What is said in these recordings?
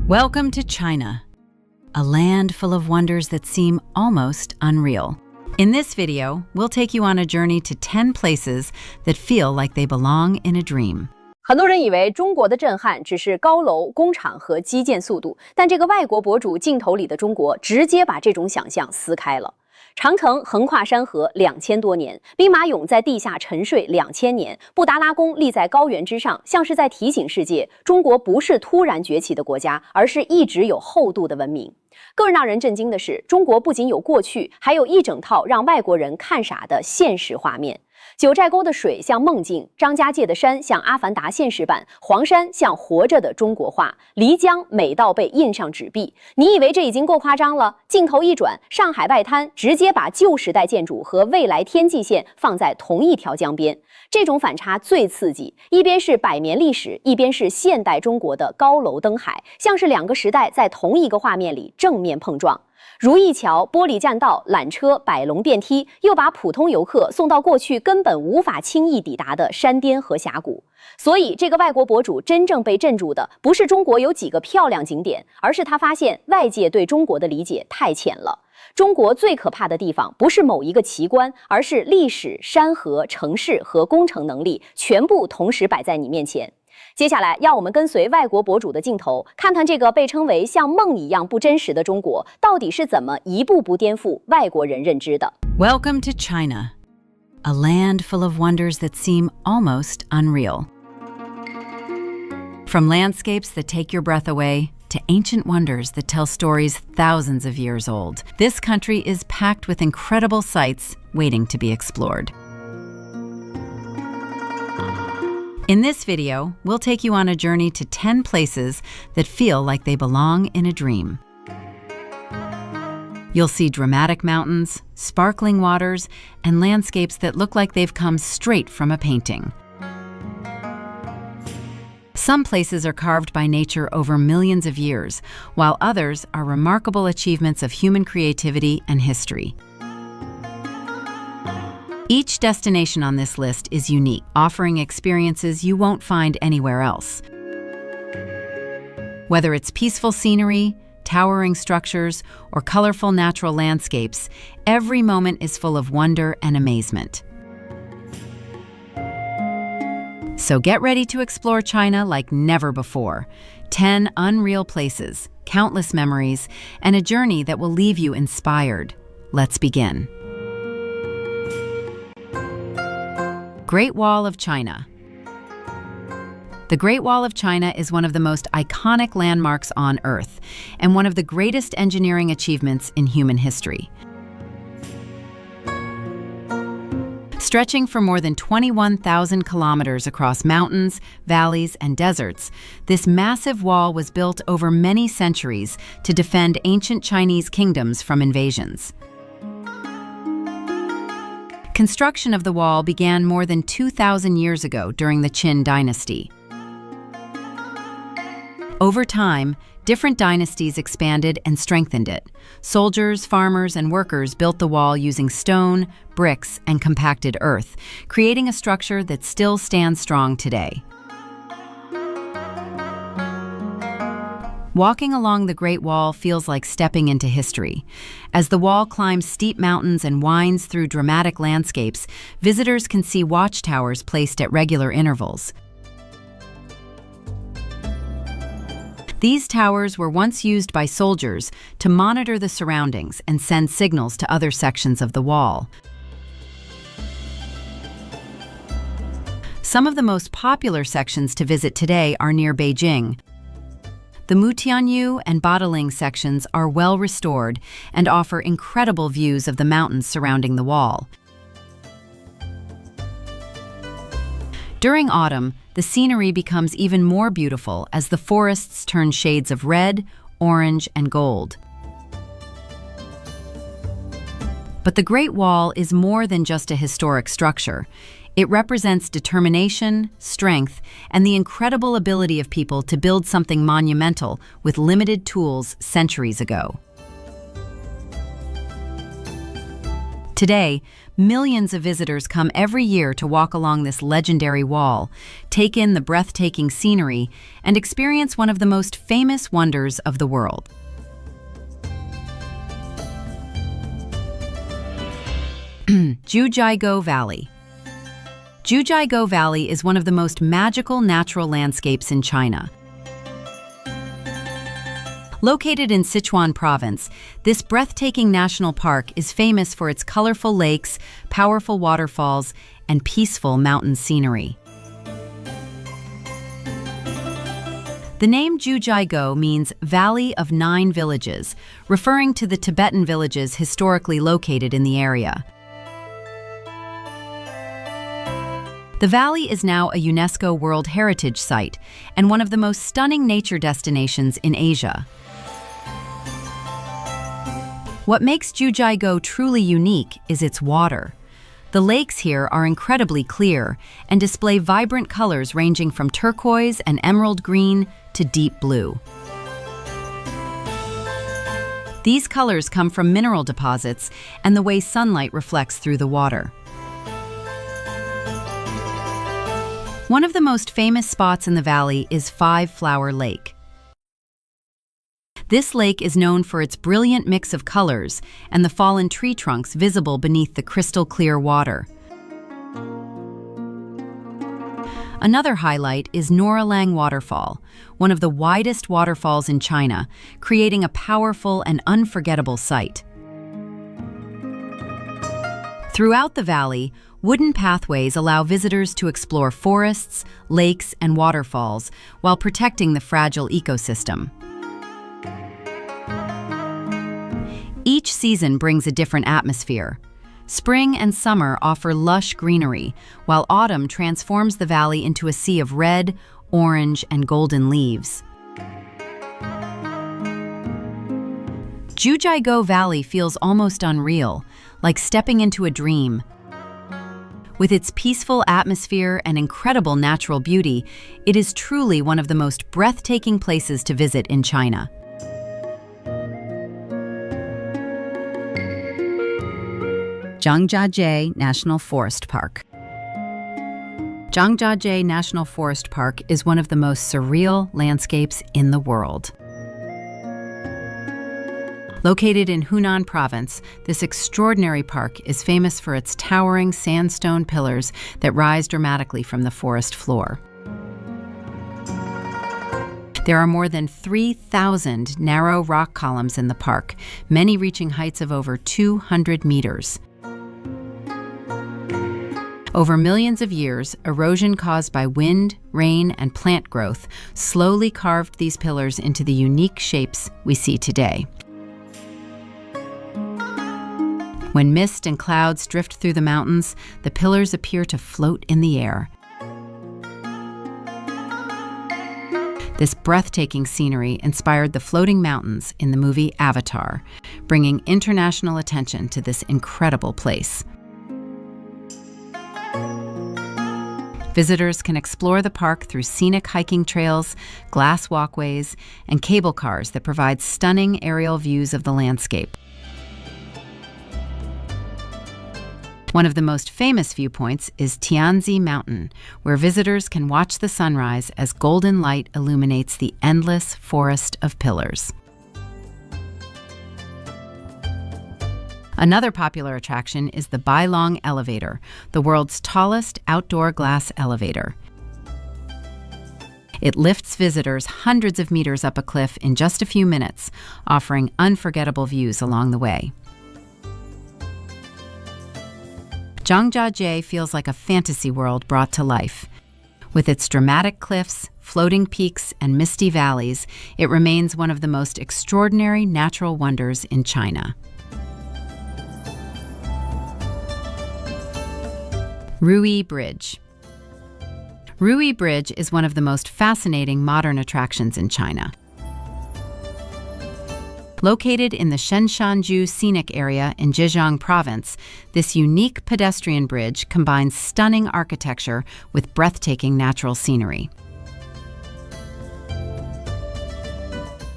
Welcome to China, a land full of wonders that seem almost unreal. In this video, we'll take you on a journey to 10 places that feel like they belong in a dream. 很多人以为中国的震撼只是高楼、工厂和基建速度，但这个外国博主镜头里的中国直接把这种想象撕开了。长城横跨山河2000多年，兵马俑在地下沉睡2000年，布达拉宫立在高原之上，像是在提醒世界，中国不是突然崛起的国家，而是一直有厚度的文明。更让人震惊的是，中国不仅有过去，还有一整套让外国人看傻的现实画面。九寨沟的水像梦境，张家界的山像阿凡达现实版，黄山像活着的中国画，漓江美到被印上纸币。你以为这已经够夸张了？镜头一转，上海外滩直接把旧时代建筑和未来天际线放在同一条江边，这种反差最刺激。一边是百年历史，一边是现代中国的高楼登海，像是两个时代在同一个画面里正面碰撞。如意桥、玻璃栈道、缆车、摆龙电梯，又把普通游客送到过去根本无法轻易抵达的山巅和峡谷。所以，这个外国博主真正被镇住的，不是中国有几个漂亮景点，而是他发现外界对中国的理解太浅了。中国最可怕的地方，不是某一个奇观，而是历史、山河、城市和工程能力全部同时摆在你面前。接下来，让我们跟随外国博主的镜头，看看这个被称为像梦一样不真实的中国，到底是怎么一步步颠覆外国人认知的。Welcome to China, a land full of wonders that seem almost unreal. From landscapes that take your breath away to ancient wonders that tell stories thousands of years old, this country is packed with incredible sights waiting to be explored. In this video, we'll take you on a journey to 10 places that feel like they belong in a dream. You'll see dramatic mountains, sparkling waters, and landscapes that look like they've come straight from a painting. Some places are carved by nature over millions of years, while others are remarkable achievements of human creativity and history. Each destination on this list is unique, offering experiences you won't find anywhere else. Whether it's peaceful scenery, towering structures, or colorful natural landscapes, every moment is full of wonder and amazement. So get ready to explore China like never before. 10 unreal places, countless memories, and a journey that will leave you inspired. Let's begin. Great Wall of China. The Great Wall of China is one of the most iconic landmarks on Earth and one of the greatest engineering achievements in human history. Stretching for more than 21,000 kilometers across mountains, valleys, and deserts, this massive wall was built over many centuries to defend ancient Chinese kingdoms from invasions. Construction of the wall began more than 2,000 years ago during the Qin dynasty. Over time, different dynasties expanded and strengthened it. Soldiers, farmers, and workers built the wall using stone, bricks, and compacted earth, creating a structure that still stands strong today. Walking along the Great Wall feels like stepping into history. As the wall climbs steep mountains and winds through dramatic landscapes, visitors can see watchtowers placed at regular intervals. These towers were once used by soldiers to monitor the surroundings and send signals to other sections of the wall. Some of the most popular sections to visit today are near Beijing. The Mutianyu and Badaling sections are well restored and offer incredible views of the mountains surrounding the wall. During autumn, the scenery becomes even more beautiful as the forests turn shades of red, orange, and gold. But the Great Wall is more than just a historic structure. It represents determination, strength, and the incredible ability of people to build something monumental with limited tools centuries ago. Today, millions of visitors come every year to walk along this legendary wall, take in the breathtaking scenery, and experience one of the most famous wonders of the world. Jiuzhaigou Valley. Jiuzhaigou Valley is one of the most magical natural landscapes in China. Located in Sichuan province, this breathtaking national park is famous for its colorful lakes, powerful waterfalls, and peaceful mountain scenery. The name Jiuzhaigou means Valley of Nine Villages, referring to the Tibetan villages historically located in the area. The valley is now a UNESCO World Heritage Site and one of the most stunning nature destinations in Asia. What makes Jiuzhaigou truly unique is its water. The lakes here are incredibly clear and display vibrant colors ranging from turquoise and emerald green to deep blue. These colors come from mineral deposits and the way sunlight reflects through the water. One of the most famous spots in the valley is Five Flower Lake. This lake is known for its brilliant mix of colors and the fallen tree trunks visible beneath the crystal-clear water. Another highlight is Noralang Waterfall, one of the widest waterfalls in China, creating a powerful and unforgettable sight. Throughout the valley, wooden pathways allow visitors to explore forests, lakes, and waterfalls while protecting the fragile ecosystem. Each season brings a different atmosphere. Spring and summer offer lush greenery, while autumn transforms the valley into a sea of red, orange, and golden leaves. Jiuzhaigou Valley feels almost unreal, like stepping into a dream. With its peaceful atmosphere and incredible natural beauty, it is truly one of the most breathtaking places to visit in China. Zhangjiajie National Forest Park. Zhangjiajie National Forest Park is one of the most surreal landscapes in the world. Located in Hunan province, this extraordinary park is famous for its towering sandstone pillars that rise dramatically from the forest floor. There are more than 3,000 narrow rock columns in the park, many reaching heights of over 200 meters. Over millions of years, erosion caused by wind, rain, and plant growth slowly carved these pillars into the unique shapes we see today. When mist and clouds drift through the mountains, the pillars appear to float in the air. This breathtaking scenery inspired the floating mountains in the movie Avatar, bringing international attention to this incredible place. Visitors can explore the park through scenic hiking trails, glass walkways, and cable cars that provide stunning aerial views of the landscape. One of the most famous viewpoints is Tianzi Mountain, where visitors can watch the sunrise as golden light illuminates the endless forest of pillars. Another popular attraction is the Bailong Elevator, the world's tallest outdoor glass elevator. It lifts visitors hundreds of meters up a cliff in just a few minutes, offering unforgettable views along the way. Zhangjiajie feels like a fantasy world brought to life. With its dramatic cliffs, floating peaks, and misty valleys, it remains one of the most extraordinary natural wonders in China. Rui Bridge. Rui Bridge is one of the most fascinating modern attractions in China. Located in the Shenshanju Scenic Area in Zhejiang Province, this unique pedestrian bridge combines stunning architecture with breathtaking natural scenery.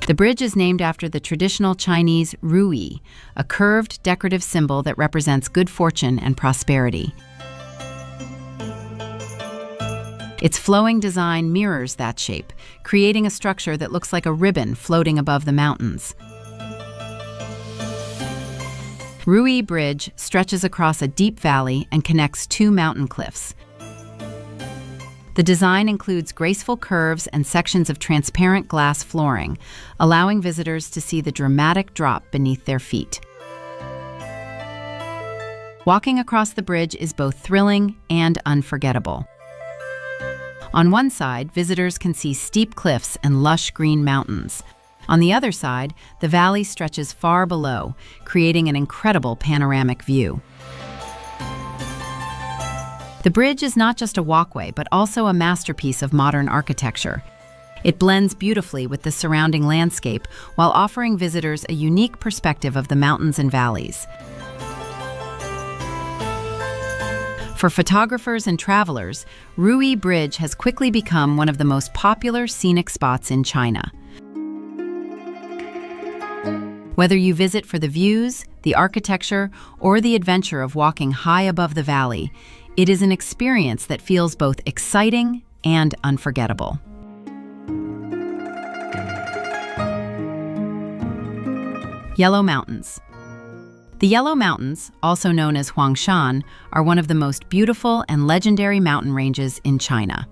The bridge is named after the traditional Chinese ruyi, a curved decorative symbol that represents good fortune and prosperity. Its flowing design mirrors that shape, creating a structure that looks like a ribbon floating above the mountains. Ruyi Bridge stretches across a deep valley and connects two mountain cliffs. The design includes graceful curves and sections of transparent glass flooring, allowing visitors to see the dramatic drop beneath their feet. Walking across the bridge is both thrilling and unforgettable. On one side, visitors can see steep cliffs and lush green mountains. On the other side, the valley stretches far below, creating an incredible panoramic view. The bridge is not just a walkway, but also a masterpiece of modern architecture. It blends beautifully with the surrounding landscape while offering visitors a unique perspective of the mountains and valleys. For photographers and travelers, Ruyi Bridge has quickly become one of the most popular scenic spots in China. Whether you visit for the views, the architecture, or the adventure of walking high above the valley, it is an experience that feels both exciting and unforgettable. Yellow Mountains. The Yellow Mountains, also known as Huangshan, are one of the most beautiful and legendary mountain ranges in China.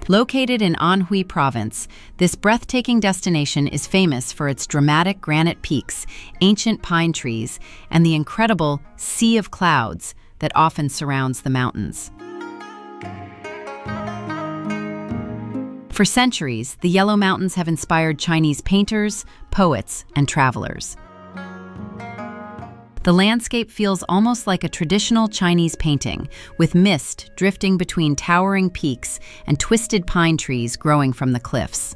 Located in Anhui Province, this breathtaking destination is famous for its dramatic granite peaks, ancient pine trees, and the incredible sea of clouds that often surrounds the mountains. For centuries, the Yellow Mountains have inspired Chinese painters, poets, and travelers. The landscape feels almost like a traditional Chinese painting, with mist drifting between towering peaks and twisted pine trees growing from the cliffs.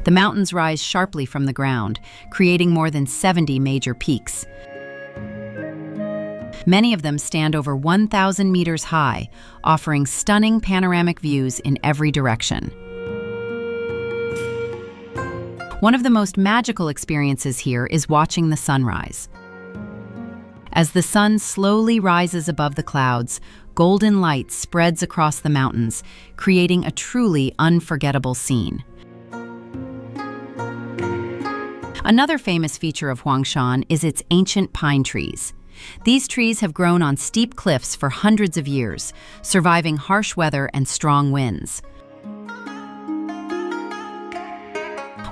The mountains rise sharply from the ground, creating more than 70 major peaks. Many of them stand over 1,000 meters high, offering stunning panoramic views in every direction. One of the most magical experiences here is watching the sunrise. As the sun slowly rises above the clouds, golden light spreads across the mountains, creating a truly unforgettable scene. Another famous feature of Huangshan is its ancient pine trees. These trees have grown on steep cliffs for hundreds of years, surviving harsh weather and strong winds.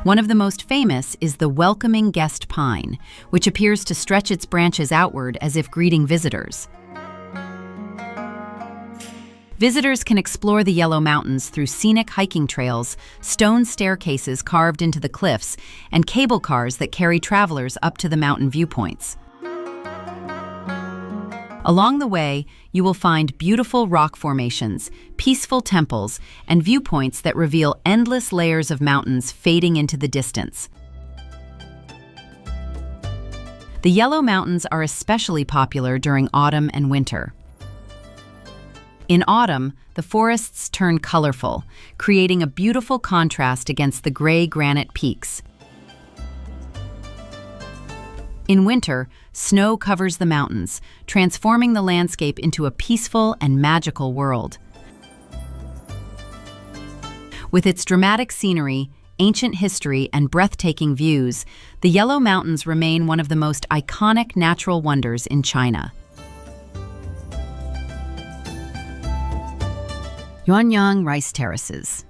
One of the most famous is the welcoming guest pine, which appears to stretch its branches outward as if greeting visitors. Visitors can explore the Yellow Mountains through scenic hiking trails, stone staircases carved into the cliffs, and cable cars that carry travelers up to the mountain viewpoints. Along the way, you will find beautiful rock formations, peaceful temples, and viewpoints that reveal endless layers of mountains fading into the distance. The Yellow Mountains are especially popular during autumn and winter. In autumn, the forests turn colorful, creating a beautiful contrast against the gray granite peaks. In winter, snow covers the mountains, transforming the landscape into a peaceful and magical world. With its dramatic scenery, ancient history, and breathtaking views, the Yellow Mountains remain one of the most iconic natural wonders in China. Yuanyang Rice Terraces.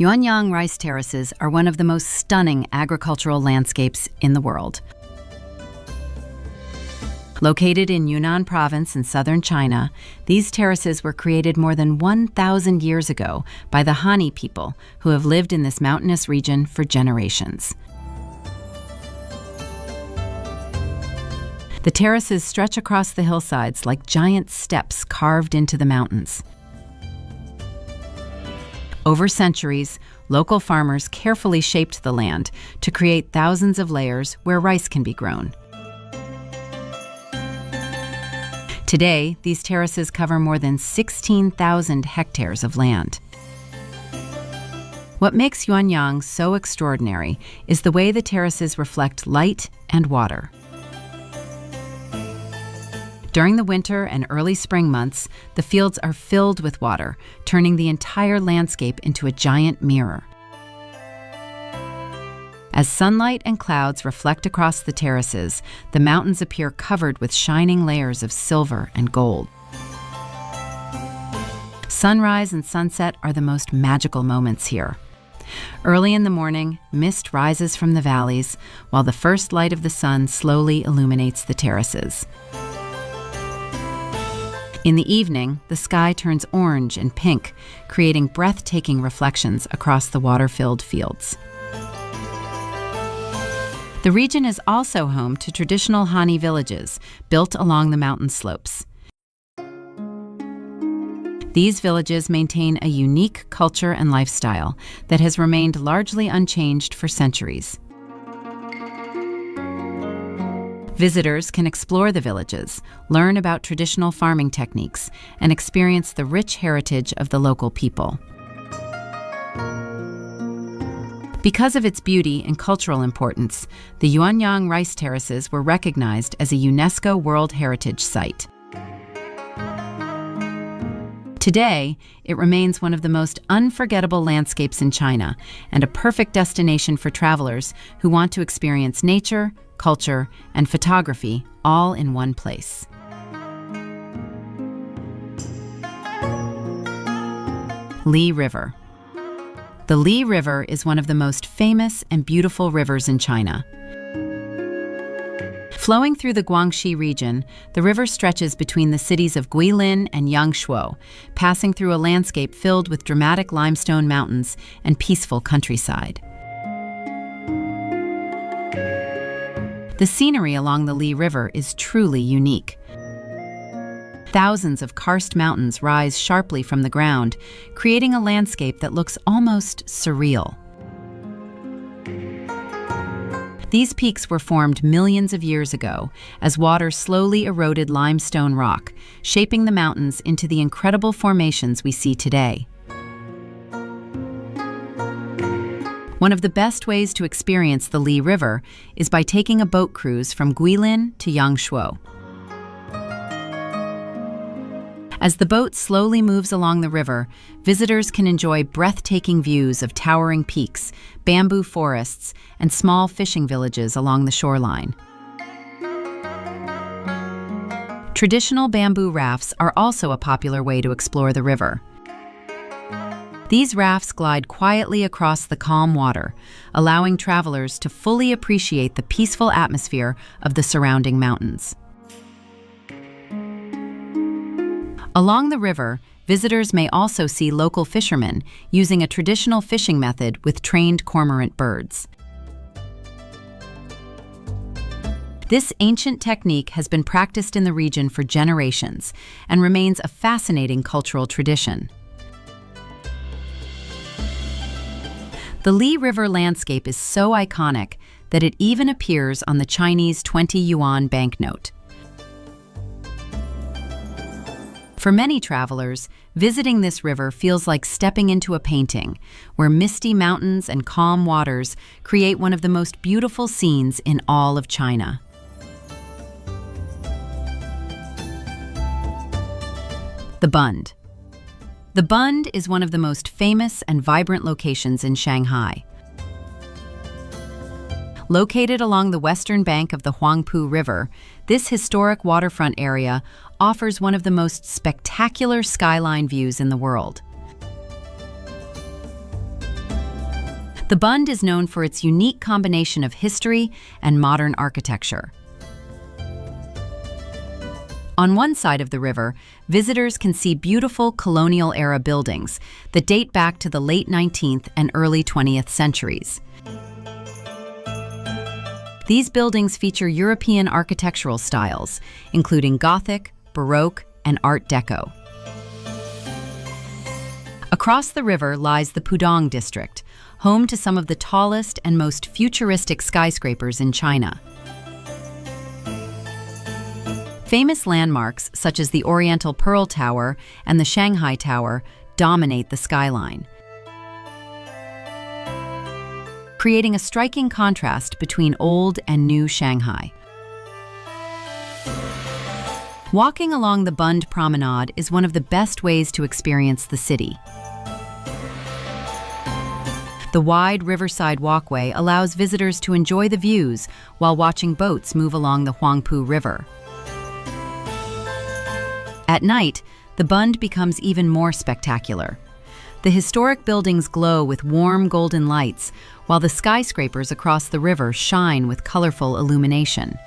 Yuanyang rice terraces are one of the most stunning agricultural landscapes in the world. Located in Yunnan province in southern China, these terraces were created more than 1,000 years ago by the Han people, who have lived in this mountainous region for generations. The terraces stretch across the hillsides like giant steps carved into the mountains. Over centuries, local farmers carefully shaped the land to create thousands of layers where rice can be grown. Today, these terraces cover more than 16,000 hectares of land. What makes Yuanyang so extraordinary is the way the terraces reflect light and water. During the winter and early spring months, the fields are filled with water, turning the entire landscape into a giant mirror. As sunlight and clouds reflect across the terraces, the mountains appear covered with shining layers of silver and gold. Sunrise and sunset are the most magical moments here. Early in the morning, mist rises from the valleys, while the first light of the sun slowly illuminates the terraces. In the evening, the sky turns orange and pink, creating breathtaking reflections across the water-filled fields. The region is also home to traditional Hani villages built along the mountain slopes. These villages maintain a unique culture and lifestyle that has remained largely unchanged for centuries. Visitors can explore the villages, learn about traditional farming techniques, and experience the rich heritage of the local people. Because of its beauty and cultural importance, the Yuanyang rice terraces were recognized as a UNESCO World Heritage Site. Today, it remains one of the most unforgettable landscapes in China and a perfect destination for travelers who want to experience nature, culture, and photography all in one place. Li River. The Li River is one of the most famous and beautiful rivers in China. Flowing through the Guangxi region, the river stretches between the cities of Guilin and Yangshuo, passing through a landscape filled with dramatic limestone mountains and peaceful countryside. The scenery along the Li River is truly unique. Thousands of karst mountains rise sharply from the ground, creating a landscape that looks almost surreal. These peaks were formed millions of years ago as water slowly eroded limestone rock, shaping the mountains into the incredible formations we see today. One of the best ways to experience the Li River is by taking a boat cruise from Guilin to Yangshuo. As the boat slowly moves along the river, visitors can enjoy breathtaking views of towering peaks, bamboo forests, and small fishing villages along the shoreline. Traditional bamboo rafts are also a popular way to explore the river. These rafts glide quietly across the calm water, allowing travelers to fully appreciate the peaceful atmosphere of the surrounding mountains. Along the river, visitors may also see local fishermen using a traditional fishing method with trained cormorant birds. This ancient technique has been practiced in the region for generations and remains a fascinating cultural tradition. The Li River landscape is so iconic that it even appears on the Chinese 20 yuan banknote. For many travelers, visiting this river feels like stepping into a painting, where misty mountains and calm waters create one of the most beautiful scenes in all of China. The Bund. The Bund is one of the most famous and vibrant locations in Shanghai. Located along the western bank of the Huangpu River, this historic waterfront area offers one of the most spectacular skyline views in the world. The Bund is known for its unique combination of history and modern architecture. On one side of the river, visitors can see beautiful colonial-era buildings that date back to the late 19th and early 20th centuries. These buildings feature European architectural styles, including Gothic, Baroque, and Art Deco. Across the river lies the Pudong district, home to some of the tallest and most futuristic skyscrapers in China. Famous landmarks such as the Oriental Pearl Tower and the Shanghai Tower dominate the skyline, creating a striking contrast between old and new Shanghai. Walking along the Bund Promenade is one of the best ways to experience the city. The wide riverside walkway allows visitors to enjoy the views while watching boats move along the Huangpu River. At night, the Bund becomes even more spectacular. The historic buildings glow with warm golden lights, while the skyscrapers across the river shine with colorful illumination.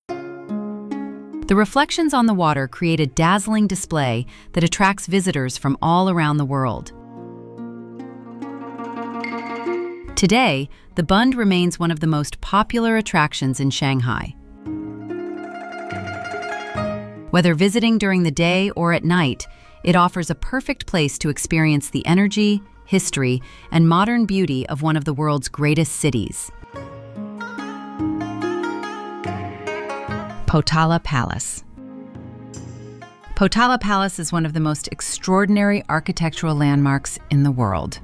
The reflections on the water create a dazzling display that attracts visitors from all around the world. Today, the Bund remains one of the most popular attractions in Shanghai. Whether visiting during the day or at night, it offers a perfect place to experience the energy, history, and modern beauty of one of the world's greatest cities. Potala Palace. Potala Palace is one of the most extraordinary architectural landmarks in the world.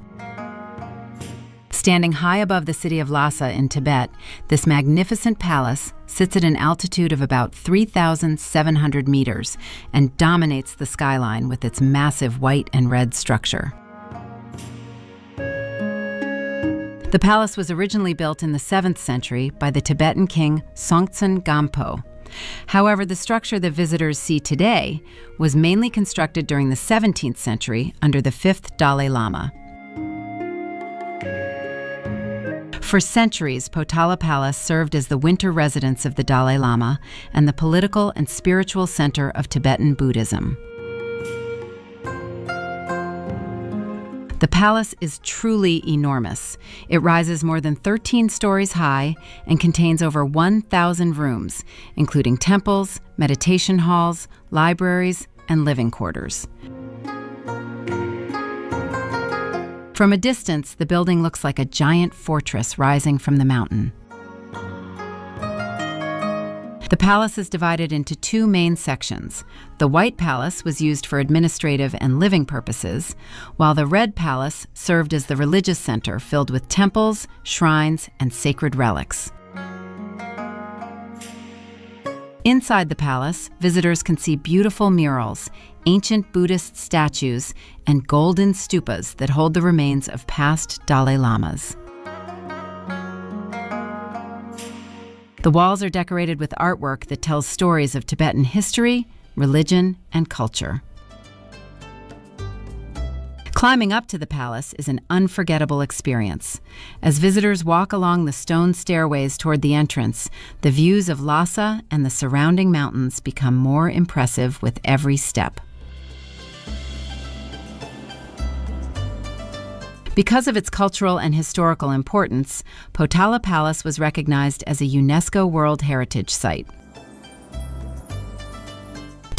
Standing high above the city of Lhasa in Tibet, this magnificent palace sits at an altitude of about 3,700 meters and dominates the skyline with its massive white and red structure. The palace was originally built in the 7th century by the Tibetan king Songtsen Gampo. However, the structure that visitors see today was mainly constructed during the 17th century under the 5th Dalai Lama. For centuries, Potala Palace served as the winter residence of the Dalai Lama and the political and spiritual center of Tibetan Buddhism. The palace is truly enormous. It rises more than 13 stories high and contains over 1,000 rooms, including temples, meditation halls, libraries, and living quarters. From a distance, the building looks like a giant fortress rising from the mountain. The palace is divided into two main sections. The White Palace was used for administrative and living purposes, while the Red Palace served as the religious center filled with temples, shrines, and sacred relics. Inside the palace, visitors can see beautiful murals, ancient Buddhist statues, and golden stupas that hold the remains of past Dalai Lamas. The walls are decorated with artwork that tells stories of Tibetan history, religion, and culture. Climbing up to the palace is an unforgettable experience. As visitors walk along the stone stairways toward the entrance, the views of Lhasa and the surrounding mountains become more impressive with every step. Because of its cultural and historical importance, Potala Palace was recognized as a UNESCO World Heritage Site.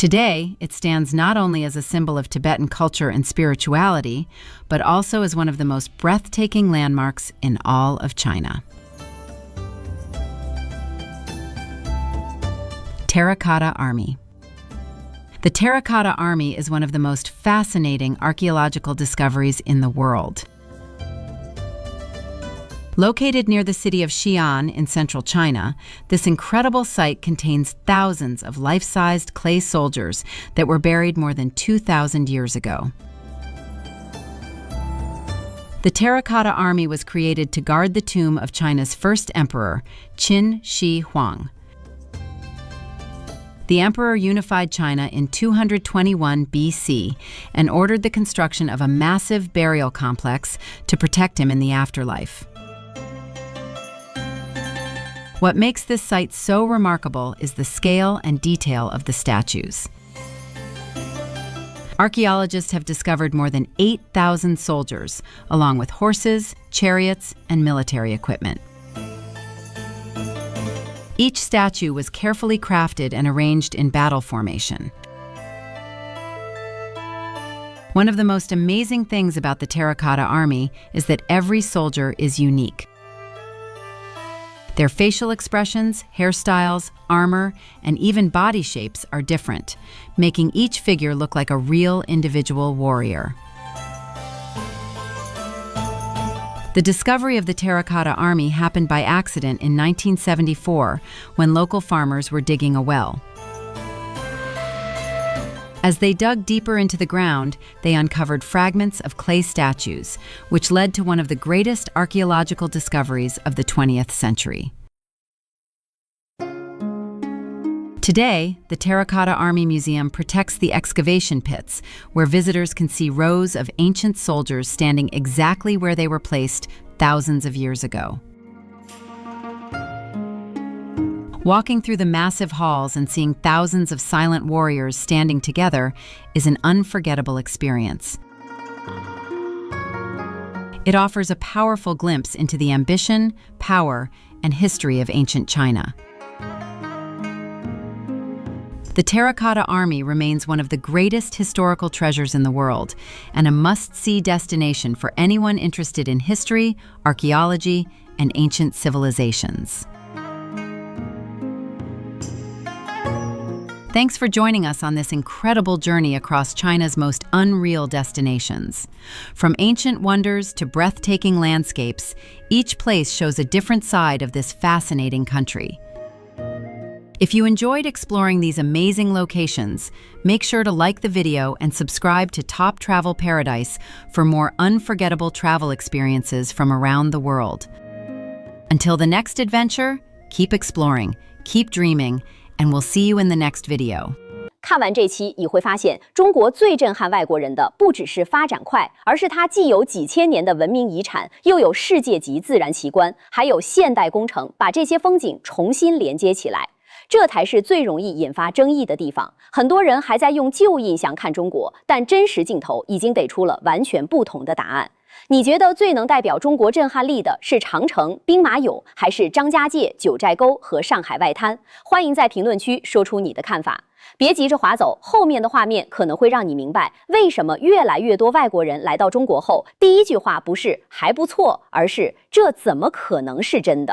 Today, it stands not only as a symbol of Tibetan culture and spirituality, but also as one of the most breathtaking landmarks in all of China. Terracotta Army. The Terracotta Army is one of the most fascinating archaeological discoveries in the world. Located near the city of Xi'an in central China, this incredible site contains thousands of life-sized clay soldiers that were buried more than 2,000 years ago. The Terracotta Army was created to guard the tomb of China's first emperor, Qin Shi Huang. The emperor unified China in 221 BC and ordered the construction of a massive burial complex to protect him in the afterlife. What makes this site so remarkable is the scale and detail of the statues. Archaeologists have discovered more than 8,000 soldiers, along with horses, chariots, and military equipment. Each statue was carefully crafted and arranged in battle formation. One of the most amazing things about the Terracotta Army is that every soldier is unique. Their facial expressions, hairstyles, armor, and even body shapes are different, making each figure look like a real individual warrior. The discovery of the terracotta army happened by accident in 1974 when local farmers were digging a well. As they dug deeper into the ground, they uncovered fragments of clay statues, which led to one of the greatest archaeological discoveries of the 20th century. Today, the Terracotta Army Museum protects the excavation pits, where visitors can see rows of ancient soldiers standing exactly where they were placed thousands of years ago. Walking through the massive halls and seeing thousands of silent warriors standing together is an unforgettable experience. It offers a powerful glimpse into the ambition, power, and history of ancient China. The Terracotta Army remains one of the greatest historical treasures in the world and a must-see destination for anyone interested in history, archaeology, and ancient civilizations. Thanks for joining us on this incredible journey across China's most unreal destinations. From ancient wonders to breathtaking landscapes, each place shows a different side of this fascinating country. If you enjoyed exploring these amazing locations, make sure to like the video and subscribe to Top Travel Paradise for more unforgettable travel experiences from around the world. Until the next adventure, keep exploring, keep dreaming, and we'll see you in the next video. 看完这期，你会发现，中国最震撼外国人的不只是发展快，而是它既有几千年的文明遗产，又有世界级自然奇观，还有现代工程，把这些风景重新连接起来。这才是最容易引发争议的地方。很多人还在用旧印象看中国，但真实镜头已经给出了完全不同的答案。你觉得最能代表中国震撼力的是长城、兵马俑，还是张家界、九寨沟和上海外滩？欢迎在评论区说出你的看法。别急着划走，后面的画面可能会让你明白，为什么越来越多外国人来到中国后，第一句话不是“还不错”，而是“这怎么可能是真的”。